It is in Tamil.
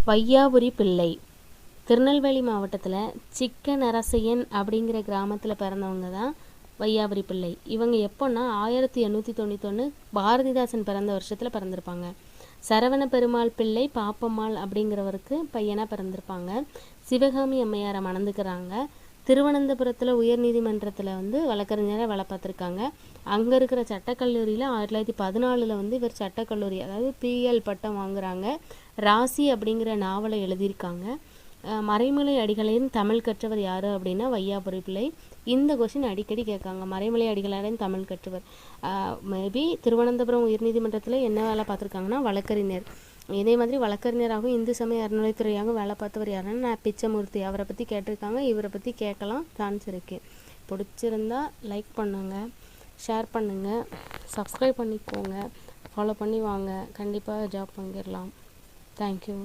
வையாபுரி பிள்ளை திருநெல்வேலி மாவட்டத்தில் சிக்கநரசையன் அப்படிங்கிற கிராமத்தில் பிறந்தவங்க தான் வையாபுரி பிள்ளை. இவங்க எப்போன்னா 1891 பாரதிதாசன் பிறந்த வருஷத்தில் பிறந்திருப்பாங்க. சரவண பெருமாள் பிள்ளை பாப்பம்மாள் அப்படிங்கிறவருக்கு பையனாக பிறந்திருப்பாங்க. சிவகாமி அம்மையாரை மணந்துக்கிறாங்க. திருவனந்தபுரத்தில் உயர்நீதிமன்றத்தில் வழக்கறிஞராக வேலை பார்த்துருக்காங்க. அங்கே இருக்கிற சட்டக்கல்லூரியில் 1914 இவர் சட்டக்கல்லூரி அதாவது பிஎல் பட்டம் வாங்குறாங்க. ராசி அப்படிங்கிற நாவலை எழுதியிருக்காங்க. மறைமலை அடிகளையும் தமிழ் கற்றவர் யார் அப்படின்னா வையாபுரி பிள்ளை. இந்த கொஸ்டின் அடிக்கடி கேட்காங்க. மறைமலை அடிகளாரையும் தமிழ் கற்றவர் மேபி திருவனந்தபுரம் உயர்நீதிமன்றத்தில் என்ன வேலை பார்த்துருக்காங்கன்னா வழக்கறிஞர். இதே மாதிரி வழக்கறிஞராகவும் இந்து சமய அறநிலைத்துறையாகவும் வேலை பார்த்தவர் யாருன்னா பிச்சமூர்த்தி. அவரை பற்றி கேட்டிருக்காங்க. இவரை பற்றி கேட்கலாம் சான்ஸ் இருக்குது. பிடிச்சிருந்தா லைக் பண்ணுங்கள், ஷேர் பண்ணுங்கள், சப்ஸ்கிரைப் பண்ணிக்கோங்க, ஃபாலோ பண்ணி வாங்க. கண்டிப்பாக ஜாப் வாங்கிடலாம். தேங்க்யூ.